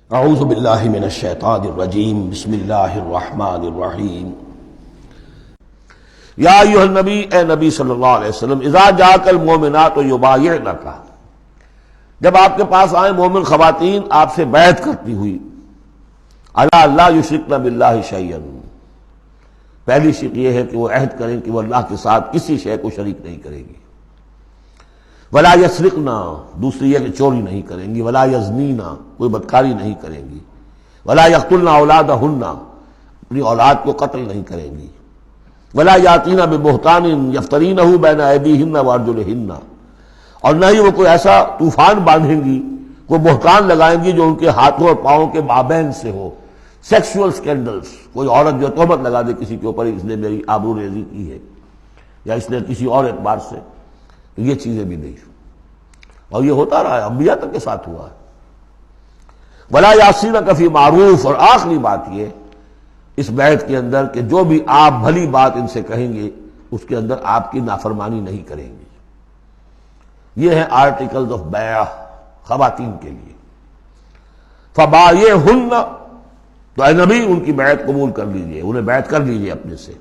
اعوذ باللہ من الشیطان الرجیم بسم اللہ الرحمن الرحیم یا ایھا النبی، اے نبی صلی اللہ علیہ وسلم، اذا جاءک المؤمنات یبایعنک، جب آپ کے پاس آئیں مومن خواتین آپ سے بیعت کرتی ہوئی، الا لا یشرکن باللہ شیئا، پہلی شرط یہ ہے کہ وہ عہد کریں کہ وہ اللہ کے ساتھ کسی شے کو شریک نہیں کرے گی، ولا یسرقنا، دوسری یہ کہ چوری نہیں کریں گی، ولا یزنینا، کوئی بدکاری نہیں کریں گی، ولا یقتلن اولادہن، اپنی اولاد کو قتل نہیں کریں گی، ولا یاتین ببہتان یفترینہ بین ایدیہن وارجلہن، اور نہ ہی وہ کوئی ایسا طوفان باندھیں گی، کوئی بہتان لگائیں گی جو ان کے ہاتھوں اور پاؤں کے مابین سے ہو، سیکسول سکینڈلز، کوئی عورت جو تہمت لگا دے کسی کے اوپر اس نے میری آبرو ریزی کی ہے یا اس نے کسی اور اعتبار سے، یہ چیزیں بھی نہیں، اور یہ ہوتا رہا ہے، انبیاء تک کے ساتھ ہوا ہے۔ ولا یعصینک فی معروف، اور آخری بات یہ اس بیعت کے اندر کہ جو بھی آپ بھلی بات ان سے کہیں گے اس کے اندر آپ کی نافرمانی نہیں کریں گے۔ یہ ہے آرٹیکلز آف بیع خواتین کے لیے۔ فبایعہن، تو اے نبی ان کی بیعت قبول کر لیجئے، انہیں بیعت کر لیجئے اپنے سے۔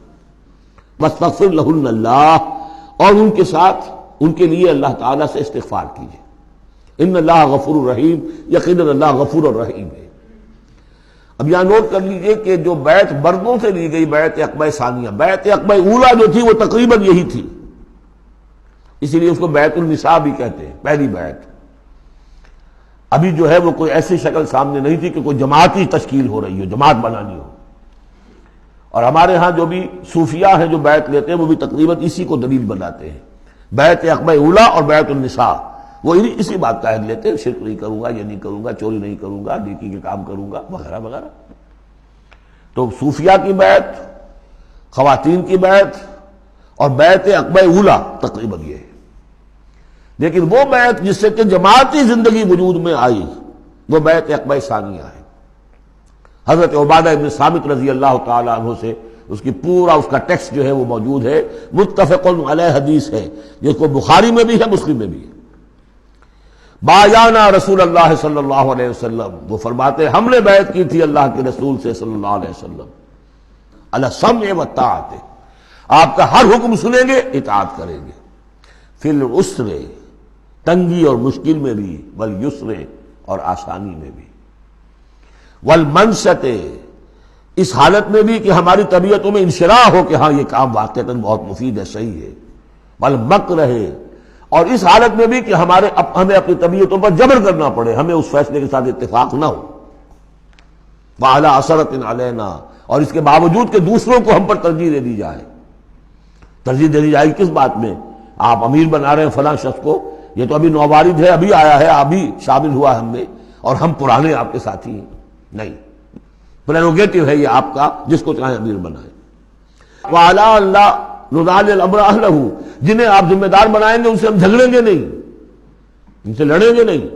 واستغفر لہن اللہ، اور ان کے ساتھ ان کے لیے اللہ تعالیٰ سے استغفار کیجئے۔ ان اللہ غفور الرحیم، یقیناً اللہ غفور الرحیم ہے۔ اب یہاں نوٹ کر لیجئے کہ جو بیعت مردوں سے لی گئی، بیعت عقبہ ثانیہ، بیعت عقبہ اولیٰ جو تھی وہ تقریباً یہی تھی، اسی لیے اس کو بیعت النساء بھی کہتے ہیں، پہلی بیعت۔ ابھی جو ہے وہ کوئی ایسی شکل سامنے نہیں تھی کہ کوئی جماعتی تشکیل ہو رہی ہو، جماعت بنانی ہو، اور ہمارے ہاں جو بھی صوفیاء ہیں جو بیعت لیتے ہیں وہ بھی تقریباً اسی کو دلیل بناتے ہیں، بیعت عقبہ اولیٰ اور بیعت النساء، وہ اسی بات کا عہد لیتے ہیں، شرک نہیں کروں گا، یہ نہیں کروں گا، چوری نہیں کروں گا، نیکی کے کام کروں گا، وغیرہ وغیرہ۔ تو صوفیاء کی بیعت، خواتین کی بیعت اور بیعت عقبہ اولیٰ تقریباً یہ ہے۔ لیکن وہ بیعت جس سے کہ جماعتی زندگی وجود میں آئی وہ بیعت عقبہ ثانیہ ہے۔ حضرت عبادہ ابن صامت رضی اللہ تعالی عنہ سے اس کی پورا اس کا ٹیکسٹ جو ہے وہ موجود ہے، متفق علیہ حدیث ہے، جس کو بخاری میں بھی ہے، مسلم میں بھی ہے۔ بایعنا رسول اللہ صلی اللہ علیہ وسلم، وہ فرماتے ہیں ہم نے بیعت کی تھی اللہ کے رسول سے صلی اللہ علیہ وسلم، علی السمع والطاعۃ، آپ کا ہر حکم سنیں گے، اطاعت کریں گے، فی العسر، تنگی اور مشکل میں بھی، والیسر، اور آسانی میں بھی، والمنشط، اس حالت میں بھی کہ ہماری طبیعتوں میں انشراح ہو کہ ہاں یہ کام واقعتاً بہت مفید ہے، صحیح ہے، والمکر، اور اس حالت میں بھی کہ ہمیں اپنی طبیعتوں پر جبر کرنا پڑے، ہمیں اس فیصلے کے ساتھ اتفاق نہ ہو، وعلی اثرۃ علینا، اور اس کے باوجود کہ دوسروں کو ہم پر ترجیح دے دی جائے۔ ترجیح دے دی جائے کس بات میں؟ آپ امیر بنا رہے ہیں فلاں شخص کو، یہ تو ابھی نوبارد ہے، ابھی آیا ہے، ابھی شامل ہوا ہم میں، اور ہم پرانے آپ کے ساتھی ہیں، نہیں، پریروگیٹو ہے یہ آپ کا، جس کو چاہیں امیر بنائیں۔ وعلی اللہ نضال الامر اہلہ، جنہیں آپ ذمہ دار بنائیں گے ان سے ہم جھگڑیں گے نہیں، ان سے لڑیں گے نہیں،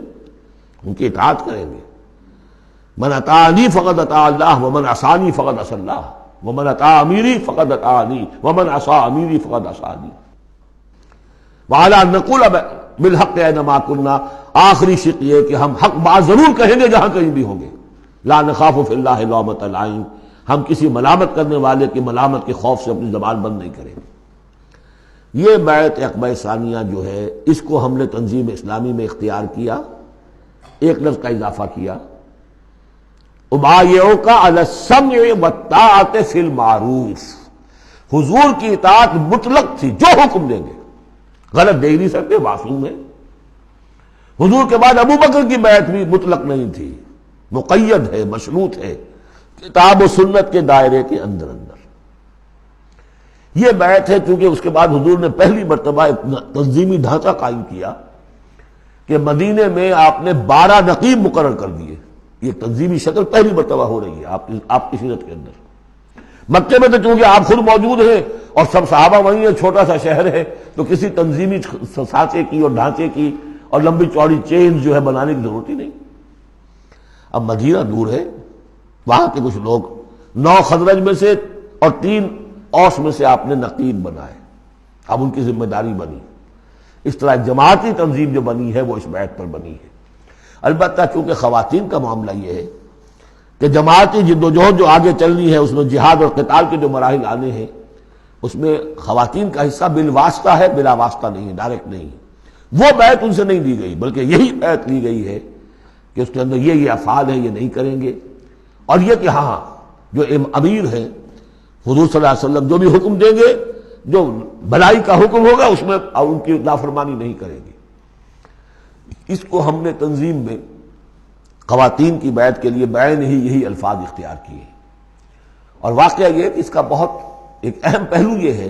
ان کی اطاعت کریں گے۔ من اطاعنی فقد اطاع اللہ ومن عصانی فقد عصی اللہ ومن اطاع امیری فقد اطاعنی ومن عصی امیری فقد عصانی۔ وعلی ان نقول بالحق اینما کنا، آخری شق یہ کہ ہم حق بات ضرور کہیں گے جہاں کہیں بھی ہوں گے، لا نخاف فی اللہ لومۃ لائم، ہم کسی ملامت کرنے والے کی ملامت کے خوف سے اپنی زبان بند نہیں کریں گے۔ یہ بیعت عقبہ ثانیہ جو ہے اس کو ہم نے تنظیم اسلامی میں اختیار کیا، ایک لفظ کا اضافہ کیا، ابایعک علی السمع والطاعۃ فی المعروف، حضور کی اطاعت مطلق تھی، جو حکم دیں گے، غلط دے نہیں سکتے، معصوم ہے۔ حضور کے بعد ابو بکر کی بیعت بھی مطلق نہیں تھی، مقید ہے، مشروط ہے، کتاب و سنت کے دائرے کے اندر۔ یہ بیعت ہے کیونکہ اس کے بعد حضور نے پہلی مرتبہ ایک تنظیمی ڈھانچہ قائم کیا کہ مدینے میں آپ نے 12 نقیب مقرر کر دیے، یہ تنظیمی شکل پہلی مرتبہ ہو رہی ہے آپ کی سیرت کے اندر۔ مکے میں تو چونکہ آپ خود موجود ہیں اور سب صحابہ وہیں ہیں، چھوٹا سا شہر ہے، تو کسی تنظیمی سانچے کی اور ڈھانچے کی اور لمبی چوڑی چینز جو ہے بنانے کی ضرورت ہی نہیں۔ اب مدینہ دور ہے، وہاں کے کچھ لوگ 9 خزرج میں سے اور 3 اوس میں سے آپ نے نقیب بنائے، اب ان کی ذمہ داری بنی۔ اس طرح جماعتی تنظیم جو بنی ہے وہ اس بیعت پر بنی ہے۔ البتہ چونکہ خواتین کا معاملہ یہ ہے کہ جماعتی جدوجہد جو آگے چلنی ہے اس میں جہاد اور قتال کے جو مراحل آنے ہیں اس میں خواتین کا حصہ بالواسطہ ہے، بلا واسطہ نہیں ہے، ڈائریکٹ نہیں ہے۔ وہ بیعت ان سے نہیں دی گئی، بلکہ یہی بیعت لی گئی ہے کہ اس کے اندر یہ افعال ہیں، یہ نہیں کریں گے، اور یہ کہ ہاں جو امیر ہیں حضور صلی اللہ علیہ وسلم جو بھی حکم دیں گے، جو بھلائی کا حکم ہوگا اس میں ان کی نافرمانی نہیں کریں گے۔ اس کو ہم نے تنظیم میں خواتین کی بیعت کے لیے بعین ہی یہی الفاظ اختیار کیے، اور واقعہ یہ کہ اس کا بہت ایک اہم پہلو یہ ہے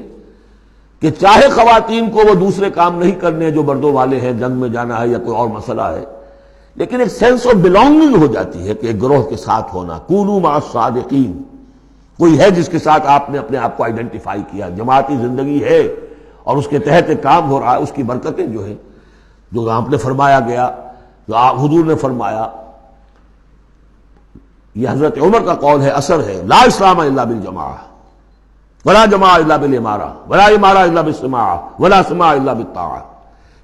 کہ چاہے خواتین کو وہ دوسرے کام نہیں کرنے جو مردوں والے ہیں، جنگ میں جانا ہے یا کوئی اور مسئلہ ہے، لیکن ایک سینس آف بلانگنگ ہو جاتی ہے کہ ایک گروہ کے ساتھ ہونا، کونوا مع الصادقین، کوئی ہے جس کے ساتھ آپ نے اپنے آپ کو آئیڈینٹیفائی کیا، جماعتی زندگی ہے اور اس کے تحت ایک کام ہو رہا ہے، اس کی برکتیں جو ہیں، جو آپ نے فرمایا گیا، جو حضور نے فرمایا، یہ حضرت عمر کا قول ہے، اثر ہے، لا اسلام الا بالجماعہ ولا جماعہ الا بالامارہ ولا امارہ الا بالسماع ولا سماع الا بالطاعہ۔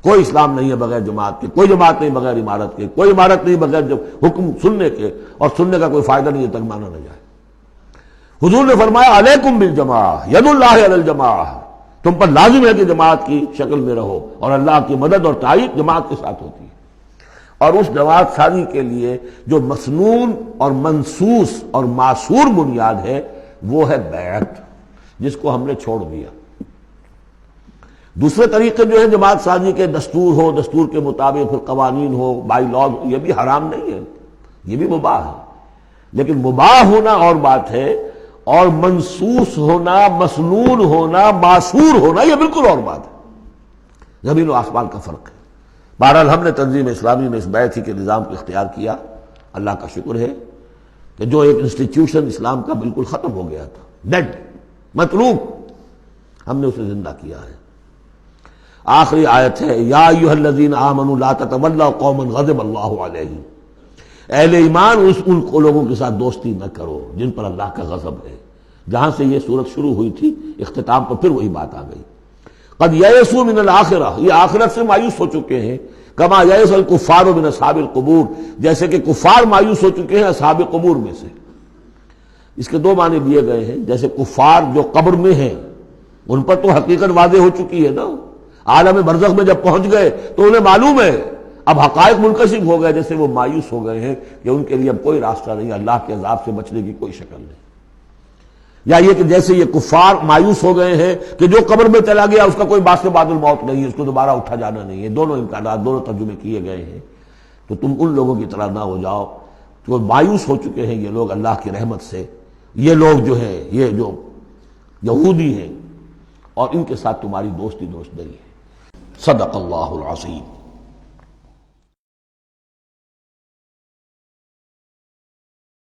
کوئی اسلام نہیں ہے بغیر جماعت کے، کوئی جماعت نہیں بغیر عمارت کے، کوئی عمارت نہیں بغیر جب حکم سننے کے، اور سننے کا کوئی فائدہ نہیں ہے تک مانا نہ جائے۔ حضور نے فرمایا علیکم بالجماعہ، ید اللہ علی الجماعہ، تم پر لازم ہے کہ جماعت کی شکل میں رہو، اور اللہ کی مدد اور تائید جماعت کے ساتھ ہوتی ہے۔ اور اس جماعت سازی کے لیے جو مسنون اور منصوص اور معصور بنیاد ہے وہ ہے بیعت، جس کو ہم نے چھوڑ دیا۔ دوسرے طریقے جو ہیں جماعت سازی کے، دستور ہو، دستور کے مطابق پھر قوانین ہو، بائی لاز، یہ بھی حرام نہیں ہے، یہ بھی مباح ہے، لیکن مباح ہونا اور بات ہے، اور منصوص ہونا، مسنون ہونا، معصور ہونا یہ بالکل اور بات ہے، زمین و آسمان کا فرق ہے۔ بہرحال ہم نے تنظیم اسلامی میں اس بیعت ہی کے نظام کو اختیار کیا۔ اللہ کا شکر ہے کہ جو ایک انسٹیٹیوشن اسلام کا بالکل ختم ہو گیا تھا، ڈیڈ، مطلوب، ہم نے اسے زندہ کیا ہے۔ آخری آیت ہے، یا ایھا الذین آمنوا لا تتولوا قوما غضب اللہ علیہم، اہل ایمان ان لوگوں کے ساتھ دوستی نہ کرو جن پر اللہ کا غضب ہے۔ جہاں سے یہ صورت شروع ہوئی تھی، اختتام پر پھر وہی بات آ گئی۔ قد یئسوا من الآخرہ، یہ آخرت سے مایوس ہو چکے ہیں، کما یئس الکفار من اصحاب القبور، جیسے کہ کفار مایوس ہو چکے ہیں اصحاب قبور میں سے۔ اس کے دو معنی دیے گئے ہیں، جیسے کفار جو قبر میں ہیں ان پر تو حقیقت واضح ہو چکی ہے نا، عالم برزخ میں جب پہنچ گئے تو انہیں معلوم ہے، اب حقائق منکشف ہو گئے، جیسے وہ مایوس ہو گئے ہیں کہ ان کے لیے اب کوئی راستہ نہیں، اللہ کے عذاب سے بچنے کی کوئی شکل نہیں۔ یا یہ کہ جیسے یہ کفار مایوس ہو گئے ہیں کہ جو قبر میں چلا گیا اس کا کوئی باعث بعد الموت نہیں ہے، اس کو دوبارہ اٹھا جانا نہیں ہے۔ دونوں امکانات، دونوں ترجمے کیے گئے ہیں۔ تو تم ان لوگوں کی طرح نہ ہو جاؤ جو مایوس ہو چکے ہیں یہ لوگ اللہ کی رحمت سے، یہ لوگ جو ہیں، یہ جو یہودی ہیں، اور ان کے ساتھ تمہاری دوستی درست نہیں ہے۔ صدق اللہ العظیم۔